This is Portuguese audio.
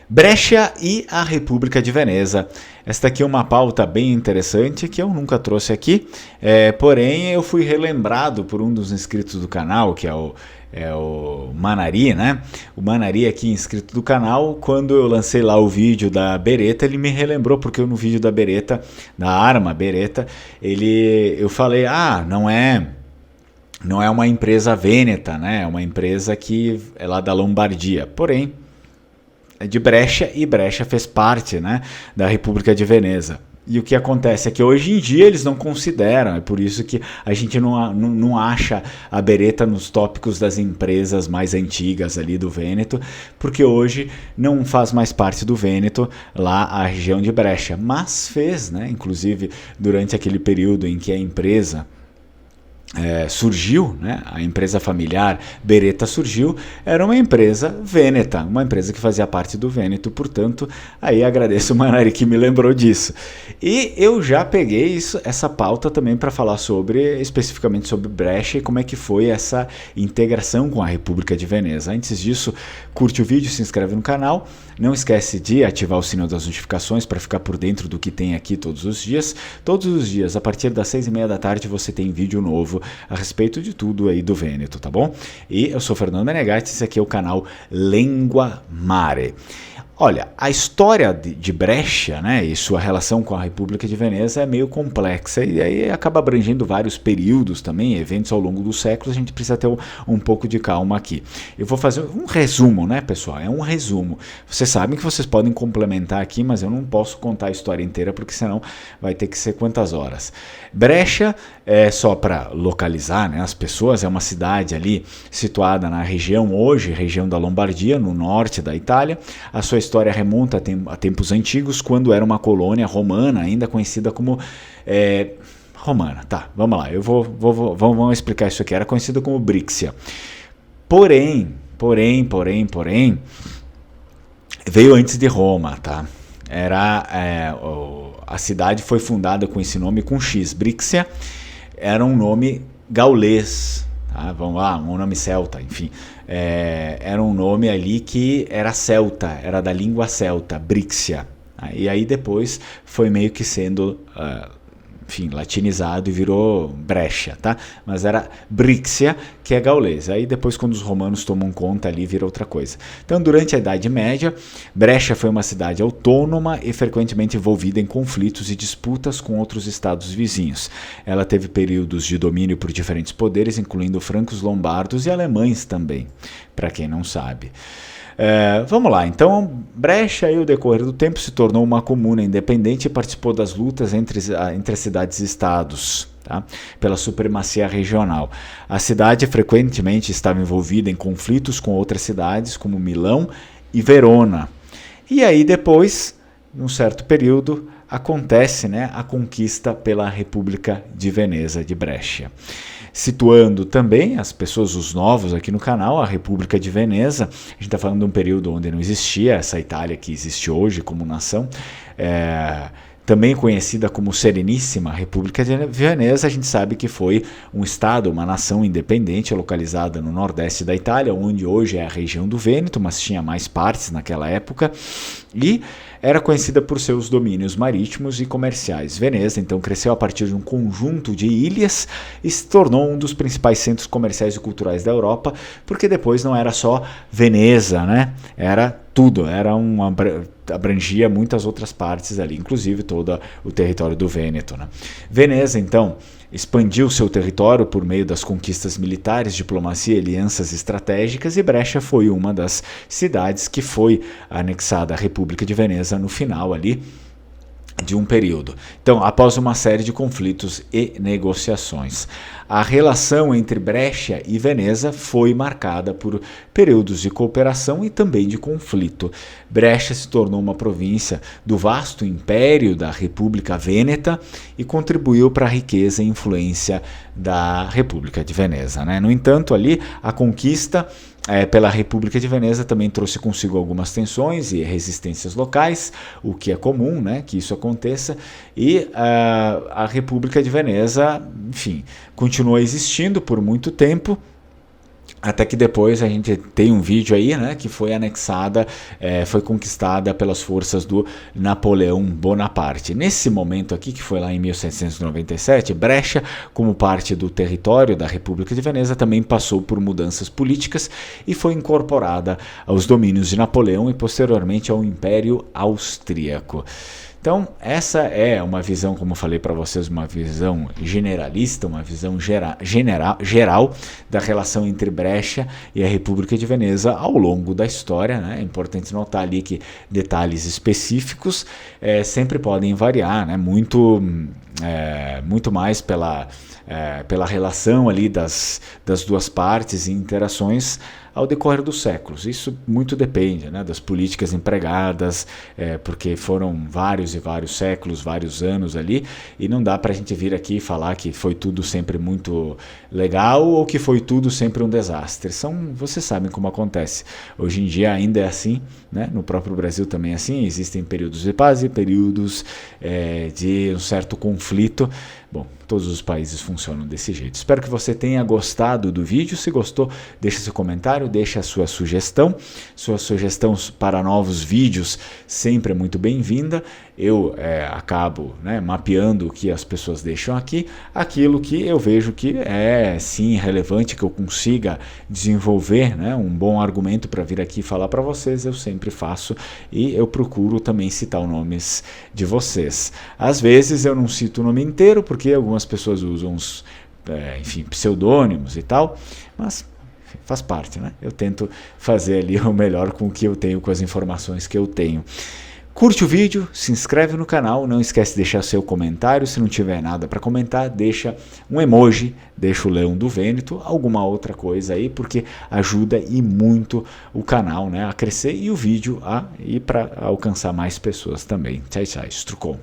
Brescia e a República de Veneza. Esta aqui é uma pauta bem interessante que eu nunca trouxe aqui, porém eu fui relembrado por um dos inscritos do canal, que é o Manari, né? O Manari aqui, inscrito do canal, quando eu lancei lá o vídeo da Beretta, ele me relembrou, porque no vídeo da Beretta, da arma Beretta, eu falei, não é uma empresa vêneta, né? É uma empresa que é lá da Lombardia, porém é de Brescia, e Brescia fez parte, né, da República de Veneza. E o que acontece é que hoje em dia eles não consideram, é por isso que a gente não acha a Beretta nos tópicos das empresas mais antigas ali do Vêneto, porque hoje não faz mais parte do Vêneto lá a região de Brescia, mas fez, né, inclusive durante aquele período em que a empresa surgiu, né? A empresa familiar Beretta surgiu, era uma empresa vêneta, uma empresa que fazia parte do Vêneto, portanto, aí agradeço o Manari que me lembrou disso. E eu já peguei essa pauta também para falar especificamente sobre Brescia e como é que foi essa integração com a República de Veneza. Antes disso, curte o vídeo, se inscreve no canal, não esquece de ativar o sino das notificações para ficar por dentro do que tem aqui todos os dias. Todos os dias, a partir das 6h30 da tarde, você tem vídeo novo a respeito de tudo aí do Vêneto, tá bom? E eu sou Fernando Menegatti, esse aqui é o canal Lengua Mare. Olha, a história de Brescia, né, e sua relação com a República de Veneza é meio complexa e aí acaba abrangendo vários períodos também, eventos ao longo dos séculos, a gente precisa ter um pouco de calma aqui. Eu vou fazer um resumo, né, pessoal? É um resumo. Vocês sabem que vocês podem complementar aqui, mas eu não posso contar a história inteira porque senão vai ter que ser quantas horas. Brescia, só para localizar, né, as pessoas, é uma cidade ali situada na região, hoje, região da Lombardia, no norte da Itália. A sua história remonta a tempos antigos, quando era uma colônia romana, ainda conhecida como... romana, tá, vamos lá, vamos explicar isso aqui. Era conhecida como Brixia. Porém, veio antes de Roma, tá? A cidade foi fundada com esse nome, com X. Brixia era um nome gaulês, tá? Vamos lá, um nome celta, enfim. Era um nome ali que era celta, era da língua celta, Brixia. E aí depois foi meio que sendo, latinizado e virou Brescia, tá? Mas era Brixia, que é gaulês. Aí depois, quando os romanos tomam conta ali, vira outra coisa. Então, durante a Idade Média, Brescia foi uma cidade autônoma e frequentemente envolvida em conflitos e disputas com outros estados vizinhos. Ela teve períodos de domínio por diferentes poderes, incluindo francos, lombardos e alemães também, para quem não sabe. Vamos lá, então Brescia, ao decorrer do tempo, se tornou uma comuna independente e participou das lutas entre as cidades e estados, tá? Pela supremacia regional. A cidade frequentemente estava envolvida em conflitos com outras cidades, como Milão e Verona. E aí depois, num certo período, acontece, né, a conquista pela República de Veneza de Brescia. Situando também as pessoas, os novos aqui no canal, a República de Veneza, a gente está falando de um período onde não existia essa Itália que existe hoje como nação, também conhecida como Sereníssima República de Veneza. A gente sabe que foi um estado, uma nação independente localizada no nordeste da Itália, onde hoje é a região do Vêneto, mas tinha mais partes naquela época, e era conhecida por seus domínios marítimos e comerciais. Veneza, então, cresceu a partir de um conjunto de ilhas e se tornou um dos principais centros comerciais e culturais da Europa, porque depois não era só Veneza, né? Era tudo, abrangia muitas outras partes ali, inclusive todo o território do Vêneto, né? Veneza, então, expandiu seu território por meio das conquistas militares, diplomacia e alianças estratégicas, e Brescia foi uma das cidades que foi anexada à República de Veneza no final ali de um período. Então, após uma série de conflitos e negociações, a relação entre Brescia e Veneza foi marcada por períodos de cooperação e também de conflito. Brescia se tornou uma província do vasto império da República Vêneta e contribuiu para a riqueza e influência da República de Veneza, né? No entanto, ali a conquista pela República de Veneza também trouxe consigo algumas tensões e resistências locais, o que é comum, né, que isso aconteça, e a República de Veneza, enfim, continuou existindo por muito tempo, Até que depois a gente tem um vídeo aí, né, que foi anexada, foi conquistada pelas forças do Napoleão Bonaparte. Nesse momento aqui, que foi lá em 1797, Brescia, como parte do território da República de Veneza, também passou por mudanças políticas e foi incorporada aos domínios de Napoleão e posteriormente ao Império Austríaco. Então, essa é uma visão, como eu falei para vocês, uma visão generalista, uma visão geral da relação entre Brescia e a República de Veneza ao longo da história, né? É importante notar ali que detalhes específicos sempre podem variar, né? Muito mais pela relação ali das duas partes e interações ao decorrer dos séculos. Isso muito depende, né, das políticas empregadas, porque foram vários e vários séculos, vários anos ali, e não dá para a gente vir aqui e falar que foi tudo sempre muito legal ou que foi tudo sempre um desastre. Vocês sabem como acontece. Hoje em dia ainda é assim, né? No próprio Brasil também é assim, existem períodos de paz e períodos de um certo conflito. Bom, todos os países funcionam desse jeito. Espero que você tenha gostado do vídeo. Se gostou, deixa seu comentário, deixa a sua sugestão. Sua sugestão para novos vídeos sempre é muito bem-vinda. Eu acabo, né, mapeando o que as pessoas deixam aqui, aquilo que eu vejo que é sim relevante, que eu consiga desenvolver, né, um bom argumento para vir aqui falar para vocês, eu sempre faço e eu procuro também citar os nomes de vocês. Às vezes eu não cito o nome inteiro, porque algumas pessoas usam uns pseudônimos e tal, mas faz parte, né? Eu tento fazer ali o melhor com o que eu tenho, com as informações que eu tenho. Curte o vídeo, se inscreve no canal, não esquece de deixar seu comentário, se não tiver nada para comentar, deixa um emoji, deixa o leão do Vêneto, alguma outra coisa aí, porque ajuda e muito o canal, né, a crescer e o vídeo a ir para alcançar mais pessoas também. Tchau, tchau, Strucon.